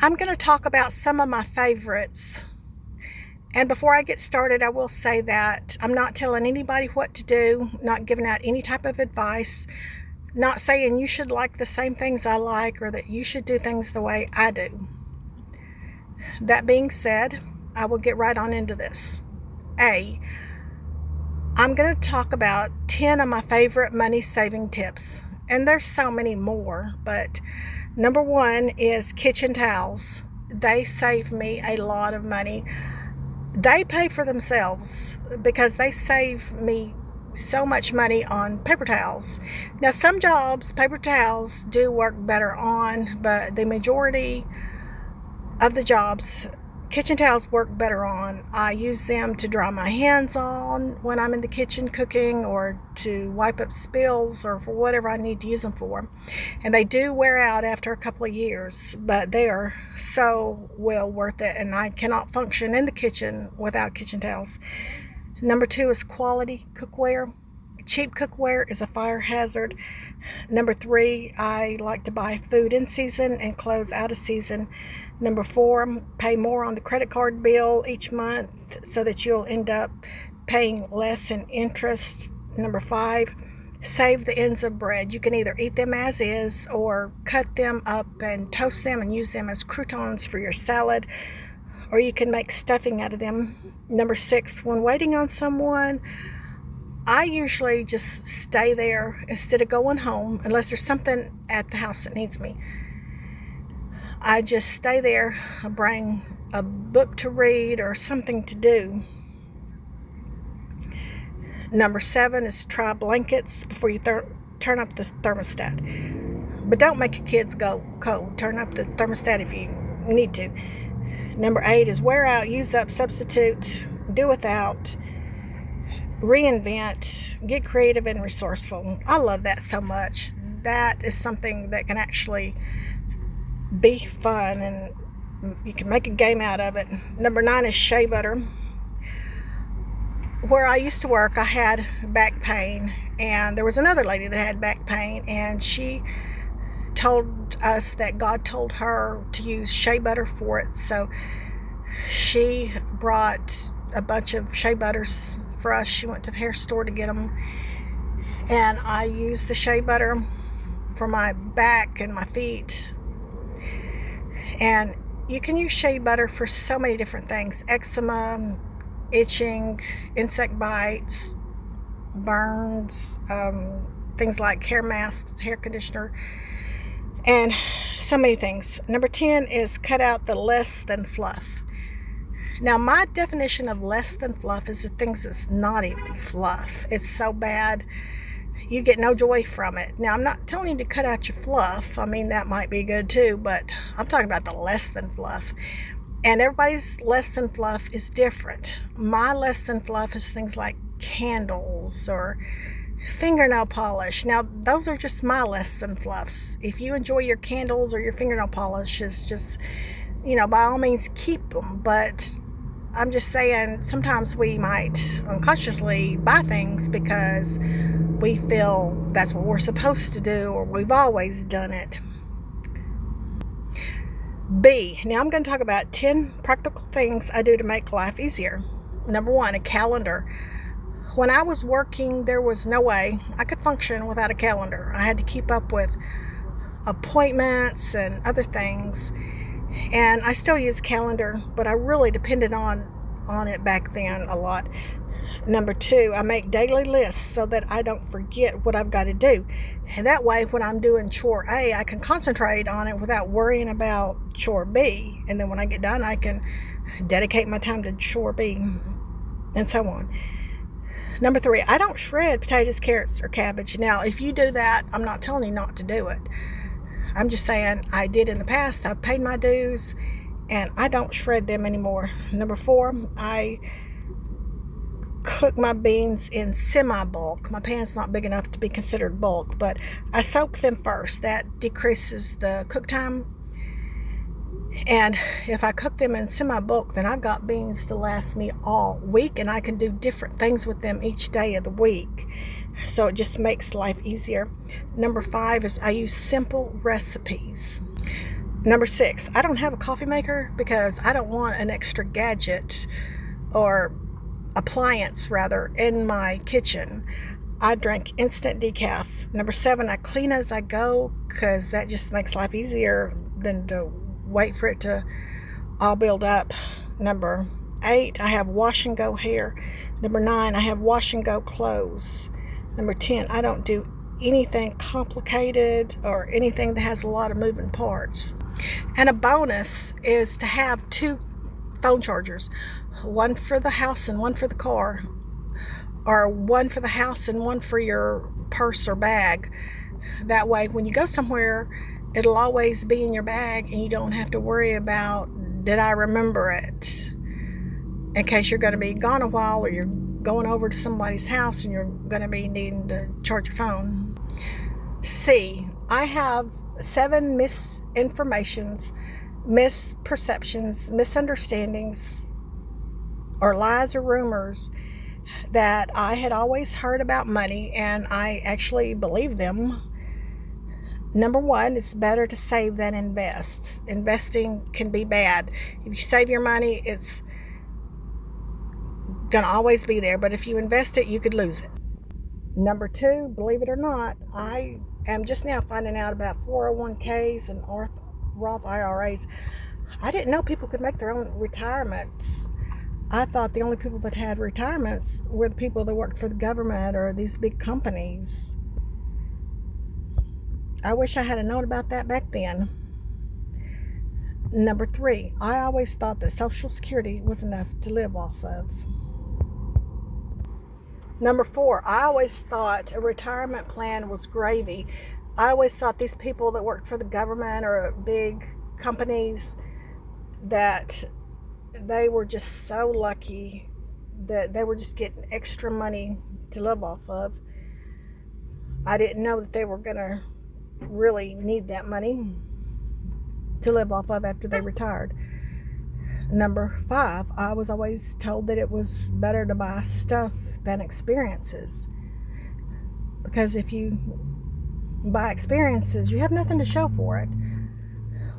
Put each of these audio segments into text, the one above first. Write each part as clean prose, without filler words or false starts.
I'm going to talk about some of my favorites. And before I get started, I will say that I'm not telling anybody what to do, not giving out any type of advice, not saying you should like the same things I like or that you should do things the way I do. That being said, I will get right on into this. I'm going to talk about 10 of my favorite money saving tips. And there's so many more, but number one is kitchen towels. They save me a lot of money. They pay for themselves because they save me so much money on paper towels. Now, some jobs, paper towels do work better on, but the majority of the jobs, kitchen towels work better on. I use them to dry my hands on when I'm in the kitchen cooking, or to wipe up spills, or for whatever I need to use them for. And they do wear out after a couple of years, but they are so well worth it, and I cannot function in the kitchen without kitchen towels. Number two is quality cookware. Cheap cookware is a fire hazard. Number three, I like to buy food in season and clothes out of season. Number four, pay more on the credit card bill each month so that you'll end up paying less in interest. Number five, save the ends of bread. You can either eat them as is or cut them up and toast them and use them as croutons for your salad, or you can make stuffing out of them. Number six, when waiting on someone, I usually just stay there instead of going home unless there's something at the house that needs me. I just stay there, I bring a book to read or something to do. Number seven is try blankets before you turn up the thermostat. But don't make your kids go cold. Turn up the thermostat if you need to. Number eight is wear out, use up, substitute, do without, reinvent, get creative and resourceful. I love that so much. That is something that can actually be fun, and you can make a game out of it. Number nine is shea butter. Where I used to work, I had back pain, and there was another lady that had back pain, and she told us that God told her to use shea butter for it. So she brought a bunch of shea butters for us. She went to the hair store to get them, and I used the shea butter for my back and my feet. And you can use shea butter for so many different things: eczema, itching, insect bites, burns, things like hair masks, hair conditioner, and so many things. Number 10 is cut out the less than fluff. Now, my definition of less than fluff is the things that's not even fluff. It's so bad, you get no joy from it. Now, I'm not telling you to cut out your fluff. I mean, that might be good too, but I'm talking about the less than fluff. And everybody's less than fluff is different. My less than fluff is things like candles or fingernail polish. Now, those are just my less than fluffs. If you enjoy your candles or your fingernail polishes, just, by all means keep them. But I'm just saying, sometimes we might unconsciously buy things because we feel that's what we're supposed to do, or we've always done it. B, now I'm going to talk about 10 practical things I do to make life easier. Number one, a calendar. When I was working, there was no way I could function without a calendar. I had to keep up with appointments and other things. And I still use a calendar, but I really depended on it back then a lot. Number two, I make daily lists so that I don't forget what I've got to do. And that way, when I'm doing chore A, I can concentrate on it without worrying about chore B. And then when I get done, I can dedicate my time to chore B, and so on. Number three, I don't shred potatoes, carrots, or cabbage. Now, if you do that, I'm not telling you not to do it. I'm just saying I did in the past. I've paid my dues, and I don't shred them anymore. Number four, I cook my beans in semi-bulk. My pan's not big enough to be considered bulk, but I soak them first. That decreases the cook time. And if I cook them in semi-bulk, then I've got beans to last me all week, and I can do different things with them each day of the week. So it just makes life easier. Number five is I use simple recipes. Number 6, I don't have a coffee maker because I don't want an extra gadget or appliance rather in my kitchen. I drink instant decaf. Number 7, I clean as I go because that just makes life easier than to wait for it to all build up. Number 8, I have wash and go hair. Number 9, I have wash and go clothes. Number 10, I don't do anything complicated or anything that has a lot of moving parts. And a bonus is to have 2 phone chargers, one for the house and one for the car, or one for the house and one for your purse or bag. That way, when you go somewhere, it'll always be in your bag and you don't have to worry about, did I remember it? In case you're going to be gone a while or you're going over to somebody's house and you're going to be needing to charge your phone. C, I have 7 misinformations, misperceptions, misunderstandings, or lies or rumors that I had always heard about money, and I actually believe them. Number 1, it's better to save than invest. Investing can be bad. If you save your money, it's going to always be there, but if you invest it, you could lose it. Number 2, believe it or not, I am just now finding out about 401ks and Roth IRAs. I didn't know people could make their own retirements. I thought the only people that had retirements were the people that worked for the government or these big companies. I wish I had known about that back then. Number 3, I always thought that Social Security was enough to live off of. Number 4, I always thought a retirement plan was gravy. I always thought these people that worked for the government or big companies, that they were just so lucky that they were just getting extra money to live off of. I didn't know that they were going to really need that money to live off of after they retired. Number 5, I was always told that it was better to buy stuff than experiences, because if you buy experiences, you have nothing to show for it.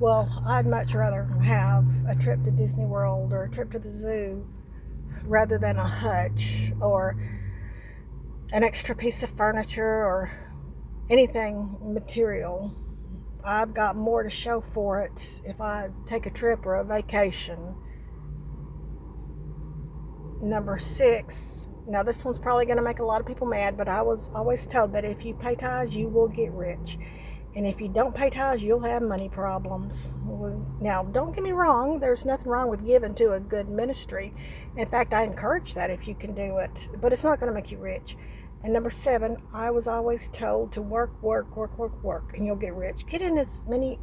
Well, I'd much rather have a trip to Disney World or a trip to the zoo rather than a hutch or an extra piece of furniture or anything material. I've got more to show for it if I take a trip or a vacation. Number 6, now this one's probably going to make a lot of people mad, but I was always told that if you pay tithes, you will get rich. And if you don't pay tithes, you'll have money problems. Now, don't get me wrong, there's nothing wrong with giving to a good ministry. In fact, I encourage that if you can do it, but it's not going to make you rich. And number 7, I was always told to work, and you'll get rich. Get in as many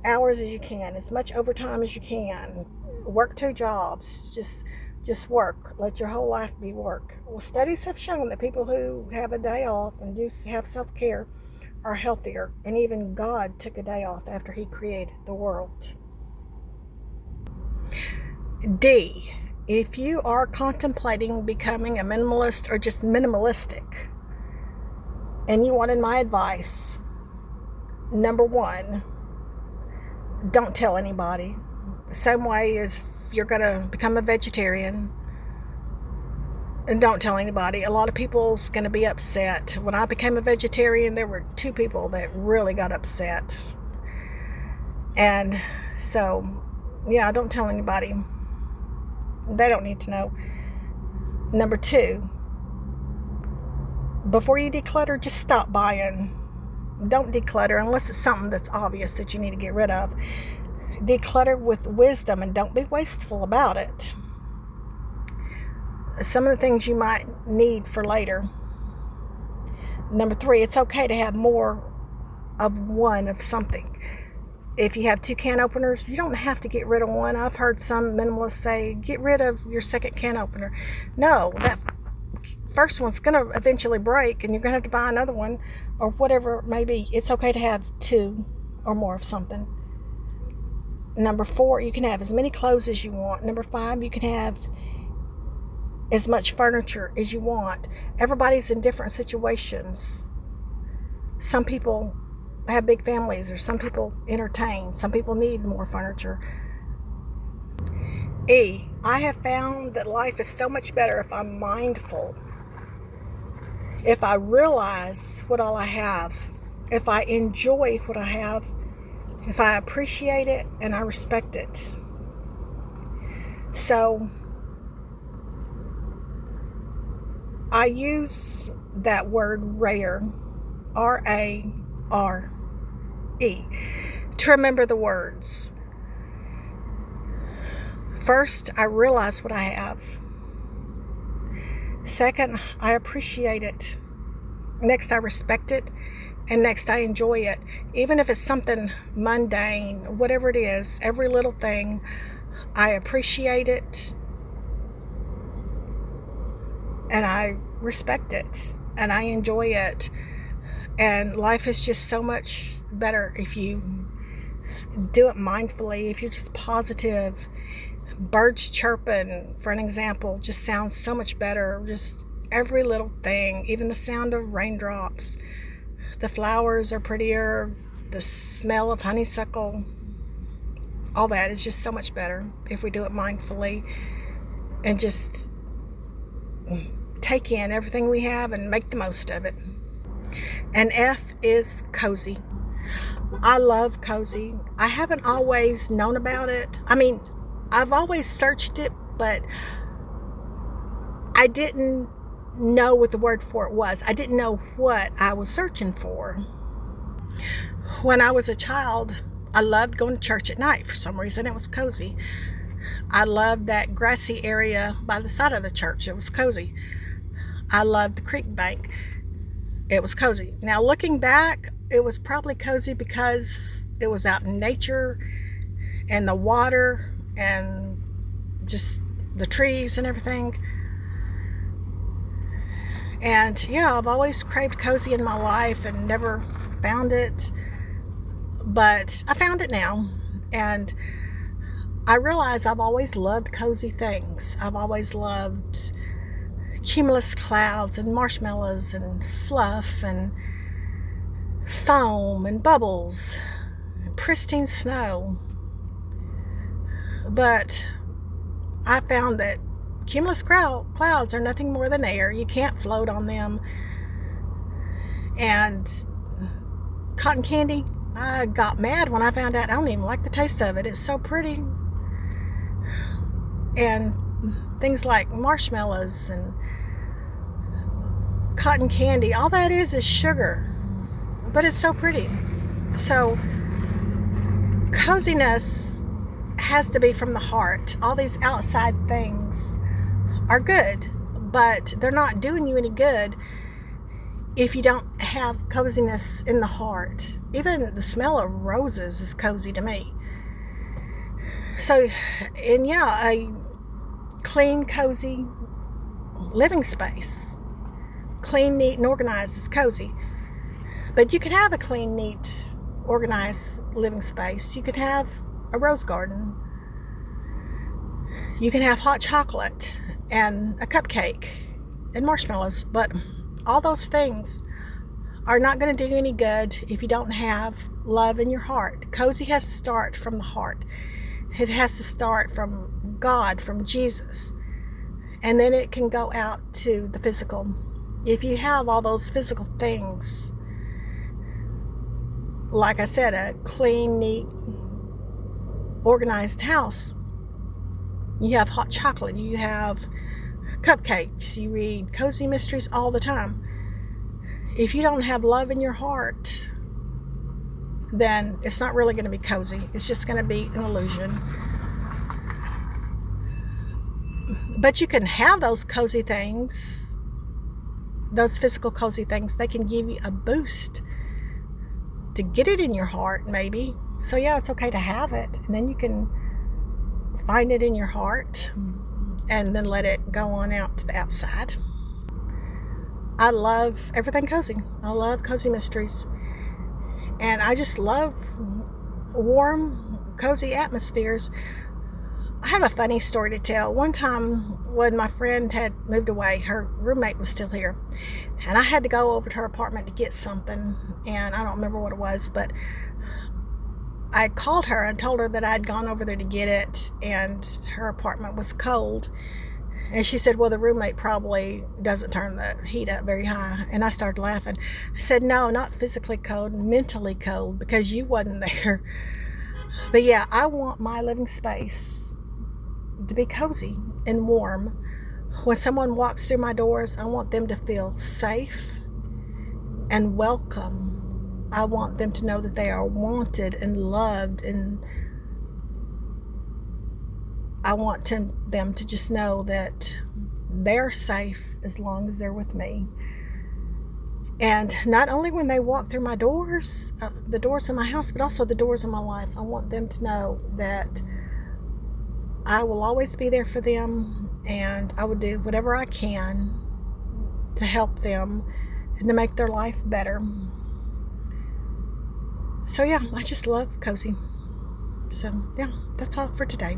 hours as you can, as much overtime as you can. Work 2 jobs. Just work. Let your whole life be work. Well, studies have shown that people who have a day off and do have self-care are healthier. And even God took a day off after He created the world. D, if you are contemplating becoming a minimalist or just minimalistic, and you wanted my advice, number 1, don't tell anybody. Same way as you're going to become a vegetarian, and don't tell anybody. A lot of people's going to be upset. When I became a vegetarian, there were 2 people that really got upset. And so, yeah, don't tell anybody. They don't need to know. Number 2, before you declutter, just stop buying. Don't declutter unless it's something that's obvious that you need to get rid of. Declutter with wisdom and don't be wasteful about it. Some of the things you might need for later. Number 3, it's okay to have more of one of something. If you have 2 can openers, you don't have to get rid of one. I've heard some minimalists say, get rid of your second can opener. No, that first one's going to eventually break and you're going to have to buy another one or whatever it may be. It's okay to have 2 or more of something. Number 4, you can have as many clothes as you want. Number 5, you can have as much furniture as you want. Everybody's in different situations. Some people have big families, or some people entertain. Some people need more furniture. E, I have found that life is so much better if I'm mindful. If I realize what all I have, if I enjoy what I have, if I appreciate it and I respect it. So I use that word rare, R-A-R-E, to remember the words. First, I realize what I have. Second, I appreciate it. Next, I respect it. And next, I enjoy it. Even if it's something mundane, whatever it is, every little thing, I appreciate it. And I respect it. And I enjoy it. And life is just so much better if you do it mindfully, if you're just positive. Birds chirping, for an example, just sounds so much better. Just every little thing, even the sound of raindrops. The flowers are prettier. The smell of honeysuckle. All that is just so much better if we do it mindfully and just take in everything we have and make the most of it. And F is cozy. I love cozy. I haven't always known about it. I mean, I've always searched it, but I didn't know what the word for it was. I didn't know what I was searching for. When I was a child, I loved going to church at night. For some reason, it was cozy. I loved that grassy area by the side of the church. It was cozy. I loved the creek bank. It was cozy. Now, looking back, it was probably cozy because it was out in nature and the water and just the trees and everything. And yeah, I've always craved cozy in my life and never found it. But I found it now. And I realize I've always loved cozy things. I've always loved cumulus clouds and marshmallows and fluff and foam and bubbles and pristine snow. But I found that cumulus clouds are nothing more than air. You can't float on them. And cotton candy, I got mad when I found out I don't even like the taste of it. It's so pretty. And things like marshmallows and cotton candy, all that is sugar. But it's so pretty. So coziness has to be from the heart. All these outside things are good, but they're not doing you any good if you don't have coziness in the heart. Even the smell of roses is cozy to me. So, and yeah, a clean, cozy living space. Clean, neat, and organized is cozy. But you can have a clean, neat, organized living space. You can have a rose garden. You can have hot chocolate and a cupcake and marshmallows. But all those things are not going to do you any good if you don't have love in your heart. Cozy has to start from the heart. It has to start from God, from Jesus. And then it can go out to the physical. If you have all those physical things, like I said, a clean, neat, organized house, you have hot chocolate, you have cupcakes, you read cozy mysteries all the time. If you don't have love in your heart, then it's not really going to be cozy. It's just going to be an illusion. But you can have those cozy things, those physical cozy things. They can give you a boost to get it in your heart, maybe. So yeah, it's okay to have it. And then you can find it in your heart and then let it go on out to the outside. I love everything cozy. I love cozy mysteries. And I just love warm, cozy atmospheres. I have a funny story to tell. One time when my friend had moved away, her roommate was still here, and I had to go over to her apartment to get something, and I don't remember what it was, but I called her and told her that I'd gone over there to get it, and her apartment was cold. And she said, well, the roommate probably doesn't turn the heat up very high. And I started laughing. I said, no, not physically cold, mentally cold, because you wasn't there. But yeah, I want my living space to be cozy and warm. When someone walks through my doors, I want them to feel safe and welcome. I want them to know that they are wanted and loved, and I want them to just know that they're safe as long as they're with me. And not only when they walk through my doors, the doors of my house, but also the doors of my life. I want them to know that I will always be there for them, and I will do whatever I can to help them and to make their life better. So yeah, I just love cozy. So yeah, that's all for today.